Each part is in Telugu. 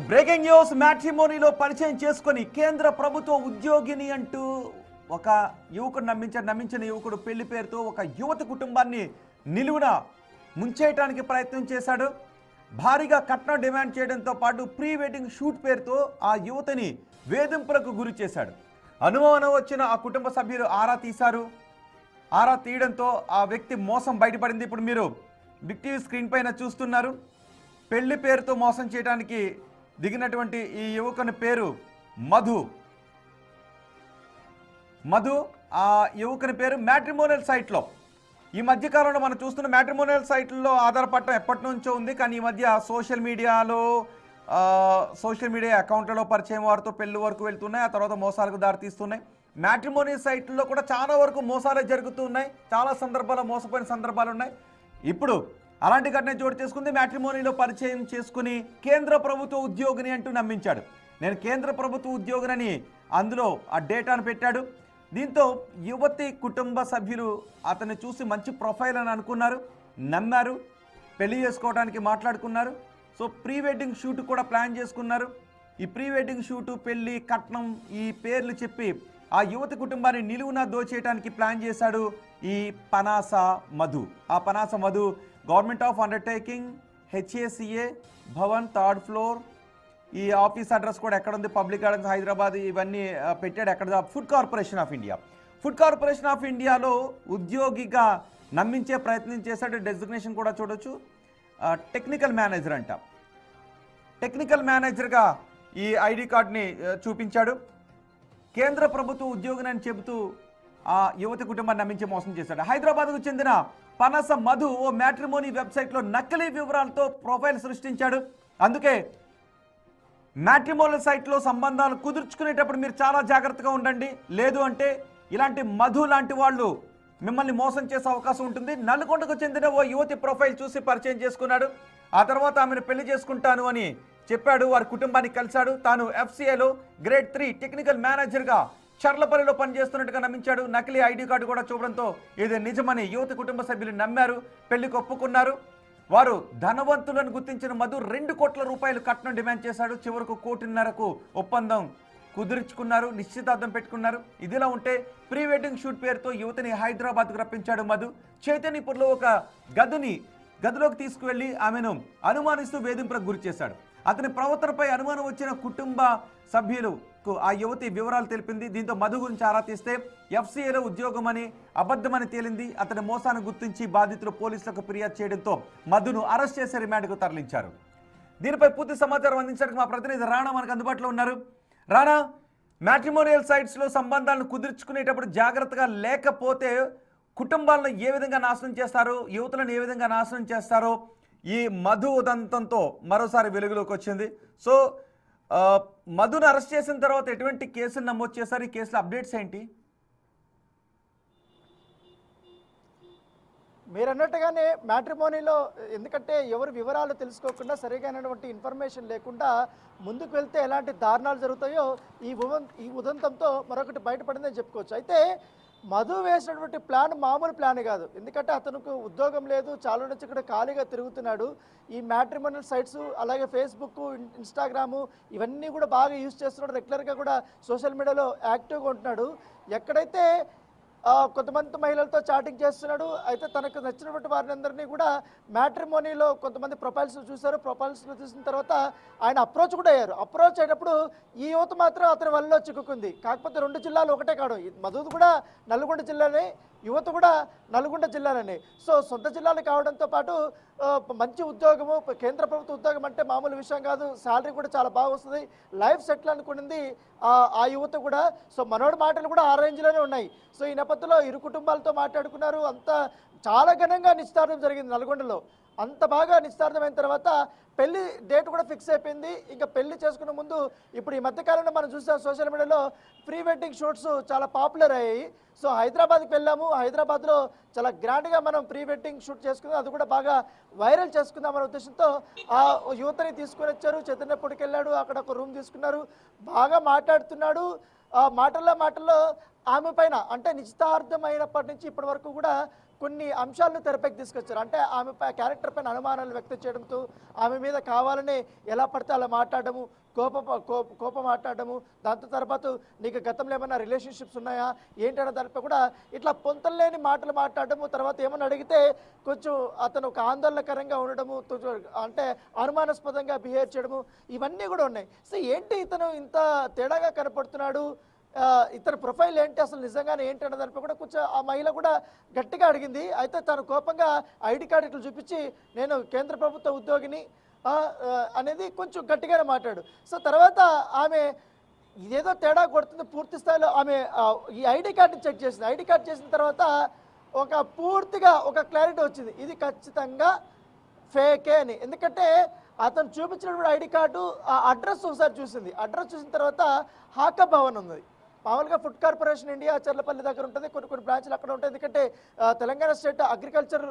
Breaking news. మ్యాట్రిమోనీలో పరిచయం చేసుకొని కేంద్ర ప్రభుత్వ ఉద్యోగిని అంటూ ఒక యువకుడు నమ్మించిన యువకుడు పెళ్లి పేరుతో ఒక యువతి కుటుంబాన్ని నిలువున ముంచేయడానికి ప్రయత్నం చేశాడు. భారీగా కట్నం డిమాండ్ చేయడంతో పాటు ప్రీ వెడ్డింగ్ షూట్ పేరుతో ఆ యువతిని వేధింపులకు గురి చేశాడు. అనుమానం వచ్చిన ఆ కుటుంబ సభ్యులు ఆరా తీశారు. ఆరా తీయడంతో ఆ వ్యక్తి మోసం బయటపడింది. ఇప్పుడు మీరు బిగ్ టీవీ స్క్రీన్ పైన చూస్తున్నారు. పెళ్లి పేరుతో మోసం చేయడానికి దిగినటువంటి ఈ యువకుని పేరు మధు. ఆ యువకుని పేరు మ్యాట్రిమోనియల్ సైట్లో ఈ మధ్యకాలంలో మనం చూస్తున్న మ్యాట్రిమోనియల్ సైట్లలో ఆధారపడటం ఎప్పటి నుంచో ఉంది. కానీ ఈ మధ్య సోషల్ మీడియా అకౌంట్లలో పరిచయం వారితో పెళ్లి వరకు వెళ్తున్నాయి. ఆ తర్వాత మోసాలకు దారితీస్తున్నాయి. మ్యాట్రిమోనియల్ సైట్లలో కూడా చాలా వరకు మోసాలే జరుగుతున్నాయి. చాలా సందర్భాల్లో మోసపోయిన సందర్భాలు ఉన్నాయి. ఇప్పుడు అలాంటి ఘటన చోటు చేసుకుంది. మ్యాట్రిమోనీలో పరిచయం చేసుకుని కేంద్ర ప్రభుత్వ ఉద్యోగిని అంటూ నమ్మించాడు. నేను కేంద్ర ప్రభుత్వ ఉద్యోగినని అందులో ఆ డేటాను పెట్టాడు. దీంతో యువతి కుటుంబ సభ్యులు అతన్ని చూసి మంచి ప్రొఫైల్ అని అనుకున్నారు, నమ్మారు, పెళ్లి చేసుకోవడానికి మాట్లాడుకున్నారు. సో ప్రీ వెడ్డింగ్ షూట్ కూడా ప్లాన్ చేసుకున్నారు. ఈ ప్రీ వెడ్డింగ్ షూటు, పెళ్లి, కట్నం ఈ పేర్లు చెప్పి ఆ యువతి కుటుంబాన్ని నిలువున దోచేయడానికి ప్లాన్ చేశాడు ఈ పనాస మధు. ఆ Panasa Madhu government of undertaking HACA Bhavan 3rd floor. ఈ ఆఫీస్ అడ్రస్ కూడా ఎక్కడ ఉంది? Public gardens, Hyderabad. ఇవన్నీ పెట్టాడు. ఎక్కడ? ఫుడ్ కార్పొరేషన్ ఆఫ్ ఇండియాలో ఉద్యోగిగా నమ్మించే ప్రయత్నం చేశాడు. డెసిగ్నేషన్ కూడా చూడొచ్చు. టెక్నికల్ మేనేజర్ అంట. టెక్నికల్ మేనేజర్గా ఈ ఐడి కార్డ్ని చూపించాడు. కేంద్ర ప్రభుత్వ ఉద్యోగిని చెబుతూ ఆ యువతి కుటుంబాన్ని నమ్మించి మోసం చేశాడు. హైదరాబాద్కు చెందిన పనస మధు ఓ మ్యాట్రిమోనీ వెబ్సైట్లో నకిలీ వివరాలతో ప్రొఫైల్ సృష్టించాడు. అందుకే మ్యాట్రిమోనీ సైట్లో సంబంధాలు కుదుర్చుకునేటప్పుడు మీరు చాలా జాగ్రత్తగా ఉండండి. లేదు అంటే ఇలాంటి మధు లాంటి వాళ్ళు మిమ్మల్ని మోసం చేసే అవకాశం ఉంటుంది. నల్గొండకు చెందిన ఓ యువతి ప్రొఫైల్ చూసి పరిచయం చేసుకున్నాడు. ఆ తర్వాత ఆమెను పెళ్లి చేసుకుంటాను అని చెప్పాడు. వారి కుటుంబాన్ని కలిశాడు. తాను FCAలో గ్రేడ్ 3 టెక్నికల్ మేనేజర్గా చర్లపల్లిలో పనిచేస్తున్నట్టుగా నమ్మించాడు. నకిలీ ఐడి కార్డు కూడా చూపడంతో ఇది నిజమని యువతి కుటుంబ సభ్యులు నమ్మారు. పెళ్లికి ఒప్పుకున్నారు. వారు ధనవంతులను గుర్తించిన మధు 2 కోట్ల రూపాయలు కట్నం డిమాండ్ చేశాడు. చివరకు 1.5 కోటికు ఒప్పందం కుదుర్చుకున్నారు, నిశ్చితార్థం పెట్టుకున్నారు. ఇదిలా ఉంటే ప్రీ వెడ్డింగ్ షూట్ పేరుతో యువతిని హైదరాబాద్కు రప్పించాడు మధు. చైతన్యపూర్లో ఒక గదిలోకి తీసుకువెళ్లి ఆమెను అనుమానిస్తూ వేధింపులకు గురి చేశాడు. అతని ప్రవర్తనపై అనుమానం వచ్చిన కుటుంబ సభ్యులకు ఆ యువతి వివరాలు తెలిపింది. దీంతో మధు గురించి ఆరా తీస్తే FCAలో ఉద్యోగమని అబద్ధమని తేలింది. అతని మోసాన్ని గుర్తించి బాధితులు పోలీసులకు ఫిర్యాదు చేయడంతో మధును అరెస్ట్ చేసి రిమాండ్కు తరలించారు. దీనిపై పూర్తి సమాచారం అందించడానికి మా ప్రతినిధి రాణా మనకు అందుబాటులో ఉన్నారు. రాణా, మ్యాట్రిమోనియల్ సైట్స్లో సంబంధాలను కుదుర్చుకునేటప్పుడు జాగ్రత్తగా లేకపోతే కుటుంబాలను ఏ విధంగా నాశనం చేస్తారో, యువతులను ఏ విధంగా నాశనం చేస్తారో ఈ మధు ఉదంతంతో మరోసారి వెలుగులోకి వచ్చింది. సో మధును అరెస్ట్ చేసిన తర్వాత ఎటువంటి కేసులు నమోదు చేశారు? ఈ కేసుల అప్డేట్స్ ఏంటి? మీరు అన్నట్టుగానే మ్యాట్రిమోనీలో ఎందుకంటే ఎవరి వివరాలు తెలుసుకోకుండా సరిగైనటువంటి ఇన్ఫర్మేషన్ లేకుండా ముందుకు వెళ్తే ఎలాంటి దారుణాలు జరుగుతాయో ఈ ఉదంతంతో మరొకటి బయటపడిందని చెప్పుకోవచ్చు. అయితే మధు వేసినటువంటి ప్లాన్ మామూలు ప్లాన్ కాదు. ఎందుకంటే అతనికి ఉద్యోగం లేదు, చాలా నుంచి ఇక్కడ ఖాళీగా తిరుగుతున్నాడు. ఈ మ్యాట్రిమోనియల్ సైట్స్ అలాగే ఫేస్బుక్, ఇన్స్టాగ్రాము ఇవన్నీ కూడా బాగా యూజ్ చేస్తున్నాడు. రెగ్యులర్గా కూడా సోషల్ మీడియాలో యాక్టివ్గా ఉంటున్నాడు. ఎక్కడైతే కొంతమంది మహిళలతో చాటింగ్ చేస్తున్నాడు. అయితే తనకు నచ్చినటువంటి వారిని అందరినీ కూడా మ్యాట్రిమోనీలో కొంతమంది ప్రొఫైల్స్ చూశారు. ప్రొఫైల్స్లో చూసిన తర్వాత ఆయన అప్రోచ్ కూడా అయ్యారు. అప్రోచ్ అయినప్పుడు ఈ యువత మాత్రం అతని వల్ల చిక్కుకుంది. కాకపోతే 2 జిల్లాలు ఒకటే కాదు. మధుది కూడా నల్గొండ జిల్లానే, యువత కూడా నల్గొండ జిల్లాలోనే. సో సొంత జిల్లాలు కావడంతో పాటు మంచి ఉద్యోగము, కేంద్ర ప్రభుత్వ ఉద్యోగం అంటే మామూలు విషయం కాదు. శాలరీ కూడా చాలా బాగా వస్తుంది. లైఫ్ సెటిల్ అనుకున్నది ఆ యువత కూడా. సో మనోడి మాటలు కూడా ఆ రేంజ్లోనే ఉన్నాయి. సో ఈ నేపథ్యంలో ఇరు కుటుంబాలతో మాట్లాడుకున్నారు. అంతా చాలా ఘనంగా నిశ్చితార్థం జరిగింది నల్గొండలో. అంత బాగా నిశ్చితార్థమైన తర్వాత పెళ్లి డేట్ కూడా ఫిక్స్ అయిపోయింది. ఇంకా పెళ్లి చేసుకునే ముందు ఇప్పుడు ఈ మధ్యకాలంలో మనం చూసాం సోషల్ మీడియాలో ప్రీ వెడ్డింగ్ షూట్స్ చాలా పాపులర్ అయ్యాయి. సో హైదరాబాద్కి వెళ్ళాము. హైదరాబాద్లో చాలా గ్రాండ్గా మనం ప్రీ వెడ్డింగ్ షూట్ చేసుకుందాం, అది కూడా బాగా వైరల్ చేసుకుందాం అనే ఉద్దేశంతో ఆ యువతని తీసుకొని వచ్చారు. చైతన్యపూడికి వెళ్ళాడు. అక్కడ ఒక రూమ్ తీసుకున్నారు. బాగా మాట్లాడుతున్నాడు. మాటల్లో ఆమె పైన అంటే నిశ్చితార్థం అయినప్పటి నుంచి ఇప్పటి వరకు కూడా కొన్ని అంశాలను తెరపైకి తీసుకొచ్చారు. అంటే ఆమె క్యారెక్టర్ పైన అనుమానాలు వ్యక్తం చేయడంతో ఆమె మీద కావాలనే ఎలా పడితే అలా మాట్లాడడము, కోపం మాట్లాడడము, దాంతో తర్వాత నీకు గతంలో ఏమైనా రిలేషన్షిప్స్ ఉన్నాయా ఏంటనే దానిపై కూడా ఇట్లా పొంతలేని మాటలు మాట్లాడడము, తర్వాత ఏమన్నా అడిగితే కొంచెం అతను ఒక ఆందోళనకరంగా ఉండడము, అంటే అనుమానాస్పదంగా బిహేవ్ చేయడము, ఇవన్నీ కూడా ఉన్నాయి. సో ఏంటి ఇతను ఇంత తేడాగా కనపడుతున్నాడు, ఇతని ప్రొఫైల్ ఏంటి, అసలు నిజంగానే ఏంటి అన్న దానిపై కూడా కొంచెం ఆ మహిళ కూడా గట్టిగా అడిగింది. అయితే తను కోపంగా ఐడి కార్డు ఇట్లా చూపించి నేను కేంద్ర ప్రభుత్వ ఉద్యోగిని అనేది కొంచెం గట్టిగానే మాట్లాడు. సో తర్వాత ఆమె ఇదేదో తేడా కొడుతుంది, పూర్తి స్థాయిలో ఆమె ఈ ఐడి కార్డుని చెక్ చేసింది. ఐడి కార్డు చేసిన తర్వాత పూర్తిగా ఒక క్లారిటీ వచ్చింది, ఇది ఖచ్చితంగా ఫేకే అని. ఎందుకంటే అతను చూపించినటువంటి ఐడి కార్డు ఆ అడ్రస్ ఒకసారి చూసింది. అడ్రస్ చూసిన తర్వాత హాకా భవన్ ఉంది. మామూలుగా ఫుడ్ కార్పొరేషన్ ఇండియా చర్లపల్లి దగ్గర ఉంటుంది, కొన్ని బ్రాంచ్లు అక్కడ ఉంటాయి. ఎందుకంటే తెలంగాణ స్టేట్ అగ్రికల్చర్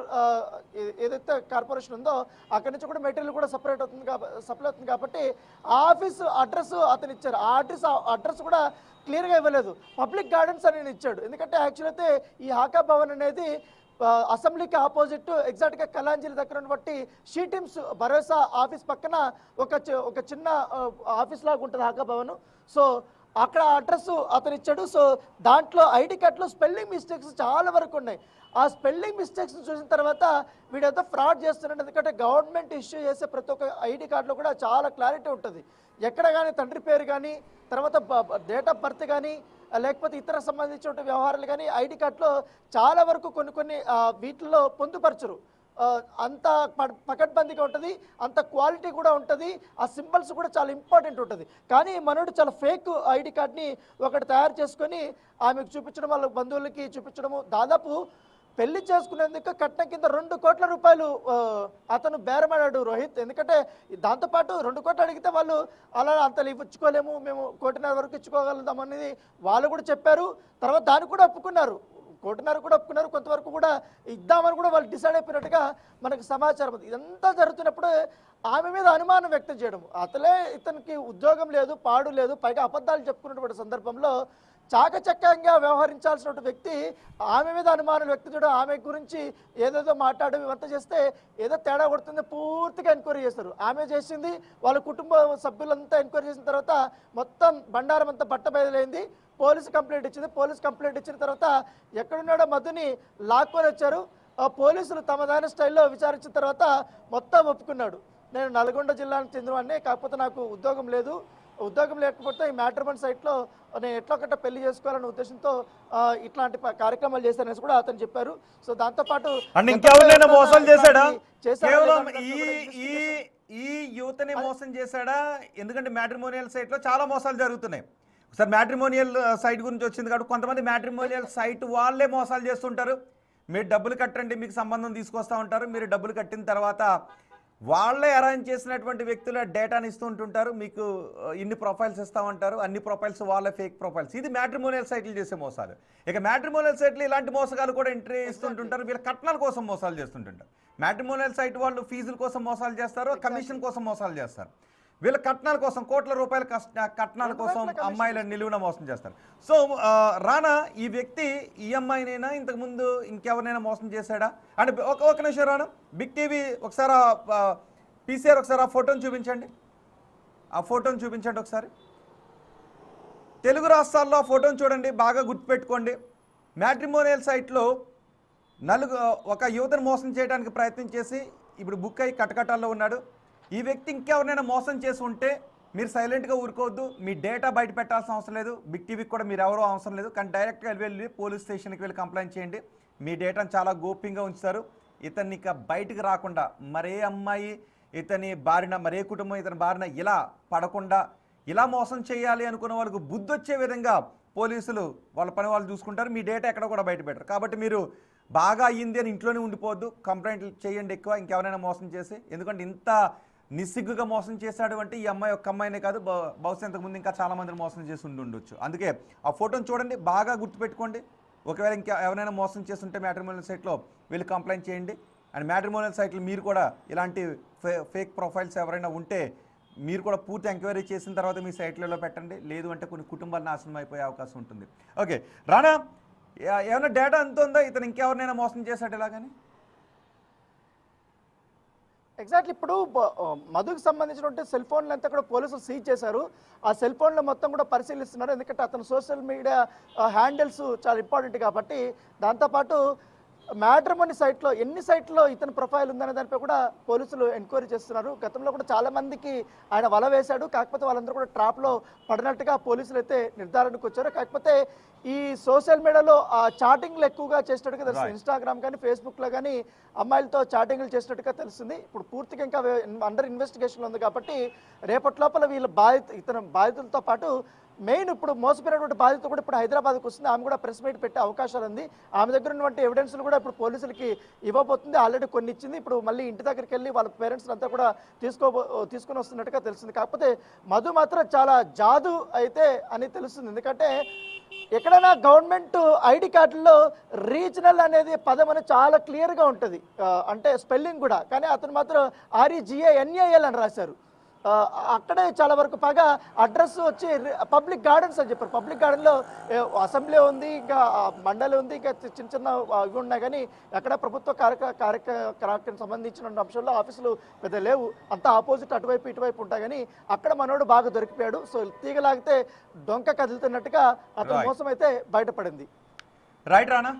ఏదైతే కార్పొరేషన్ ఉందో అక్కడి నుంచి కూడా మెటీరియల్ కూడా సప్లై అవుతుంది కాబట్టి ఆ ఆఫీస్ అడ్రస్ అతను ఇచ్చారు. ఆ అడ్రస్ కూడా క్లియర్గా ఇవ్వలేదు, పబ్లిక్ గార్డెన్స్ అని ఇచ్చాడు. ఎందుకంటే యాక్చువల్ అయితే ఈ హాకా భవన్ అనేది అసెంబ్లీకి ఆపోజిట్ ఎగ్జాక్ట్గా కలాంజీల దగ్గర ఉన్నటువంటి షీటిమ్స్ భరోసా ఆఫీస్ పక్కన ఒక చిన్న ఆఫీస్ లాగా ఉంటుంది హాకా భవన్. సో అక్కడ అడ్రస్ అతను ఇచ్చాడు. సో దాంట్లో ఐడి కార్డులో స్పెల్లింగ్ మిస్టేక్స్ చాలా వరకు ఉన్నాయి. ఆ స్పెల్లింగ్ మిస్టేక్స్ చూసిన తర్వాత వీడేదో ఫ్రాడ్ చేస్తున్నాడు. ఎందుకంటే గవర్నమెంట్ ఇష్యూ చేసే ప్రతి ఒక్క ఐడి కార్డులో కూడా చాలా క్లారిటీ ఉంటుంది. ఎక్కడ కానీ తండ్రి పేరు కానీ, తర్వాత డేట్ ఆఫ్ బర్త్ కానీ, లేకపోతే ఇతర సంబంధించిన వ్యవహారాలు కానీ ఐడి కార్డులో చాలా వరకు కొన్ని వీటిల్లో పొందుపరచరు. అంత పకడ్బందీగా ఉంటుంది, అంత క్వాలిటీ కూడా ఉంటుంది, ఆ సింబల్స్ కూడా చాలా ఇంపార్టెంట్ ఉంటుంది. కానీ మనోడు చాలా ఫేక్ ఐడి కార్డ్ని ఒకటి తయారు చేసుకొని ఆమెకు చూపించడం, వాళ్ళ బంధువులకి చూపించడము. దాదాపు పెళ్లి చేసుకునేందుకు కట్నం కింద 2 కోట్ల రూపాయలు అతను బేరమాడాడు రోహిత్. ఎందుకంటే దాంతోపాటు 2 కోట్లు అడిగితే వాళ్ళు అలా అంత ఇచ్చుకోలేము, మేము 1.5 కోటి వరకు ఇచ్చుకోగలుగుతాం అనేది వాళ్ళు కూడా చెప్పారు. తర్వాత దాన్ని కూడా ఒప్పుకున్నారు, 1.5 కోటి కూడా ఒప్పుకున్నారు. కొంతవరకు కూడా ఇద్దామని కూడా వాళ్ళు డిసైడ్ అయిపోయినట్టుగా మనకు సమాచారం ఉంది. ఇదంతా జరుగుతున్నప్పుడు ఆమె మీద అనుమానం వ్యక్తం చేయడం, అతలే ఇతనికి ఉద్యోగం లేదు, పాడు లేదు, పైగా అబద్ధాలు చెప్పుకున్నటువంటి సందర్భంలో చాకచక్యంగా వ్యవహరించాల్సిన వ్యక్తి ఆమె మీద అనుమానం వ్యక్తం చేయడం, ఆమె గురించి ఏదేదో మాట్లాడడం, ఇవంతా చేస్తే ఏదో తేడా కొడుతుంది. పూర్తిగా ఎంక్వైరీ చేస్తారు. ఆమె చేసింది, వాళ్ళ కుటుంబ సభ్యులంతా ఎంక్వైరీ చేసిన తర్వాత మొత్తం బండారం అంతా బట్టబయలైంది. పోలీసు కంప్లైంట్ ఇచ్చింది. పోలీసు కంప్లైంట్ ఇచ్చిన తర్వాత ఎక్కడున్నాడో మధుని లాక్కొని వచ్చారు. పోలీసులు తమదైన స్టైల్లో విచారించిన తర్వాత మొత్తం ఒప్పుకున్నాడు, నేను నల్గొండ జిల్లాకు చెందినవాడిని, కాకపోతే నాకు ఉద్యోగం లేదు, ఉద్యోగం లేకపోతే ఈ మ్యాట్రిమోనీ సైట్లో నేను ఎట్లా పెళ్లి చేసుకోవాలనే ఉద్దేశంతో ఇట్లాంటి కార్యక్రమాలు చేశారనేసి కూడా అతను చెప్పారు. సో దాంతోపాటు ఇంకెవరైనా మోసాలు చేశాడా, కేవలం ఈ యువతని మోసం చేశాడా? ఎందుకంటే మ్యాట్రిమోనియల్ సైట్లో చాలా మోసాలు జరుగుతున్నాయి. ఒకసారి మ్యాట్రిమోనియల్ సైట్ గురించి వచ్చింది కాబట్టి కొంతమంది మ్యాట్రిమోనియల్ సైట్ వాళ్ళే మోసాలు చేస్తుంటారు. మీరు డబ్బులు కట్టండి, మీకు సంబంధం తీసుకొస్తూ ఉంటారు. మీరు డబ్బులు కట్టిన తర్వాత వాళ్ళే అరేంజ్ చేసినటువంటి వ్యక్తుల డేటాని ఇస్తూ ఉంటుంటారు. మీకు ఇన్ని ప్రొఫైల్స్ ఇస్తూ ఉంటారు, అన్ని ప్రొఫైల్స్ వాళ్ళే ఫేక్ ప్రొఫైల్స్. ఇది మ్యాట్రిమోనియల్ సైట్లు చేసే మోసాలు. ఇక మ్యాట్రిమోనియల్ సైట్లు ఇలాంటి మోసగాలు కూడా ఎంట్రీ ఇస్తుంటుంటారు. వీళ్ళ కట్నాల కోసం మోసాలు చేస్తుంటుంటారు. మ్యాట్రిమోనియల్ సైట్ వాళ్ళు ఫీజుల కోసం మోసాలు చేస్తారు, కమిషన్ కోసం మోసాలు చేస్తారు. వీళ్ళ కట్నాల కోసం, కోట్ల రూపాయల కట్నాల కోసం అమ్మాయిలను నిలువున మోసం చేస్తారు. సో రానా, ఈ వ్యక్తి ఈ అమ్మాయినైనా ఇంతకుముందు ఇంకెవరినైనా మోసం చేశాడా అంటే ఒక నిమిషం రానా, బిగ్ టీవీ ఒకసారి పీసీఆర్ ఒకసారి ఆ ఫోటోని చూపించండి. ఆ ఫోటోని చూపించండి ఒకసారి. తెలుగు రాష్ట్రాల్లో ఆ ఫోటోని చూడండి, బాగా గుర్తుపెట్టుకోండి. మ్యాట్రిమోనియల్ సైట్లో ఒక యువతను మోసం చేయడానికి ప్రయత్నం చేసి ఇప్పుడు బుక్ అయ్యి కటకటాల్లో ఉన్నాడు. ఈ వ్యక్తి ఇంకెవరినైనా మోసం చేసి ఉంటే మీరు సైలెంట్గా ఊరుకోవద్దు. మీ డేటా బయట పెట్టాల్సిన అవసరం లేదు, బిగ్ టీవీకి కూడా మీరు ఎవరో అవసరం లేదు. కానీ డైరెక్ట్గా వెళ్ళి పోలీస్ స్టేషన్కి వెళ్ళి కంప్లైంట్ చేయండి. మీ డేటాను చాలా గోప్యంగా ఉంచుతారు. ఇతన్ని ఇక బయటకు రాకుండా మరే అమ్మాయి ఇతని బారిన, మరే కుటుంబం ఇతని బారిన ఇలా పడకుండా, ఇలా మోసం చేయాలి అనుకున్న వాళ్ళకు బుద్ధి వచ్చే విధంగా పోలీసులు వాళ్ళ పని వాళ్ళు చూసుకుంటారు. మీ డేటా ఎక్కడ కూడా బయట పెట్టరు. కాబట్టి మీరు బాగా అయ్యింది అని ఇంట్లోనే ఉండిపోవద్దు, కంప్లైంట్లు చేయండి ఎక్కువ ఇంకెవరైనా మోసం చేసి. ఎందుకంటే ఇంత నిస్సిగ్గుగా మోసం చేశాడు అంటే ఈ అమ్మాయి ఒక్క అమ్మాయినే కాదు, బహుశా ఇంతకుముందు ఇంకా చాలామందిని మోసం చేసి ఉండొచ్చు. అందుకే ఆ ఫోటోని చూడండి, బాగా గుర్తుపెట్టుకోండి. ఒకవేళ ఇంకా ఎవరైనా మోసం చేస్తుంటే మ్యాట్రిమోనియల్ సైట్లో వెళ్ళి కంప్లైంట్ చేయండి. అండ్ మ్యాట్రిమోనియల్ సైట్లు మీరు కూడా ఇలాంటి ఫేక్ ప్రొఫైల్స్ ఎవరైనా ఉంటే మీరు కూడా పూర్తి ఎంక్వైరీ చేసిన తర్వాత మీ సైట్లలో పెట్టండి. లేదు అంటే కొన్ని కుటుంబాలు నాశనం అయిపోయే అవకాశం ఉంటుంది. ఓకే రానా, ఏమైనా డేటా ఎంత ఉందా ఇతను ఇంకెవరినైనా మోసం చేశాడు ఇలాగని? ఎగ్జాక్ట్లీ ఇప్పుడు మధుకు సంబంధించినటువంటి సెల్ ఫోన్లు అంతా కూడా పోలీసులు సీజ్ చేశారు. ఆ సెల్ ఫోన్లు మొత్తం కూడా పరిశీలిస్తున్నారు. ఎందుకంటే అతను సోషల్ మీడియా హ్యాండిల్స్ చాలా ఇంపార్టెంట్ కాబట్టి. దాంతోపాటు మ్యాట్రిమోనీ సైట్లో ఎన్ని సైట్లో ఇతని ప్రొఫైల్ ఉందనే దానిపై కూడా పోలీసులు ఎంక్వైరీ చేస్తున్నారు. గతంలో కూడా చాలా మందికి ఆయన వల వేశాడు. కాకపోతే వాళ్ళందరూ కూడా ట్రాప్లో పడినట్టుగా పోలీసులు అయితే నిర్ధారణకు వచ్చారు. కాకపోతే ఈ సోషల్ మీడియాలో ఆ చాటింగ్లు ఎక్కువగా చేసినట్టుగా తెలుస్తుంది. ఇన్స్టాగ్రామ్ కానీ ఫేస్బుక్లో కానీ అమ్మాయిలతో చాటింగ్లు చేసినట్టుగా తెలుస్తుంది. ఇప్పుడు పూర్తిగా ఇంకా అండర్ ఇన్వెస్టిగేషన్లో ఉంది కాబట్టి రేపటి లోపల వీళ్ళ ఇతని బాధితులతో పాటు మెయిన్ ఇప్పుడు మోసపోయినటువంటి బాధిత కూడా ఇప్పుడు హైదరాబాద్కి వస్తుంది. ఆమె కూడా ప్రెస్ మీట్ పెట్టే అవకాశాలు ఉంది. ఆమె దగ్గర ఉన్నటువంటి ఎవిడెన్స్లు కూడా ఇప్పుడు పోలీసులకి ఇవ్వబోతుంది. ఆల్రెడీ కొన్ని ఇచ్చింది. ఇప్పుడు మళ్ళీ ఇంటి దగ్గరికి వెళ్ళి వాళ్ళ పేరెంట్స్ అంతా కూడా తీసుకొని వస్తున్నట్టుగా తెలుస్తుంది. కాకపోతే మధు మాత్రం చాలా జాదు అయితే అని తెలుస్తుంది. ఎందుకంటే ఎక్కడైనా గవర్నమెంట్ ఐడి కార్డుల్లో రీజనల్ అనేది పదం అనేది చాలా క్లియర్గా ఉంటుంది, అంటే స్పెల్లింగ్ కూడా. కానీ అతను మాత్రం REGINAL అని రాశారు. అక్కడే చాలా వరకు పైగా అడ్రస్ వచ్చి పబ్లిక్ గార్డెన్స్ అని చెప్పారు. పబ్లిక్ గార్డెన్లో అసెంబ్లీ ఉంది, ఇంకా మండలి ఉంది, ఇంకా చిన్న చిన్న ఇవి ఉన్నాయి. కానీ ఎక్కడ ప్రభుత్వ కార్యక్రమం సంబంధించిన అంశంలో ఆఫీసులు పెద్ద లేవు. అంతా ఆపోజిట్ అటువైపు ఇటువైపు ఉంటాయి. కానీ అక్కడ మనోడు బాగా దొరికిపోయాడు. సో తీగలాగితే డొంక కదులుతున్నట్టుగా అతను మోసం అయితే బయటపడింది. రైట్ రానా?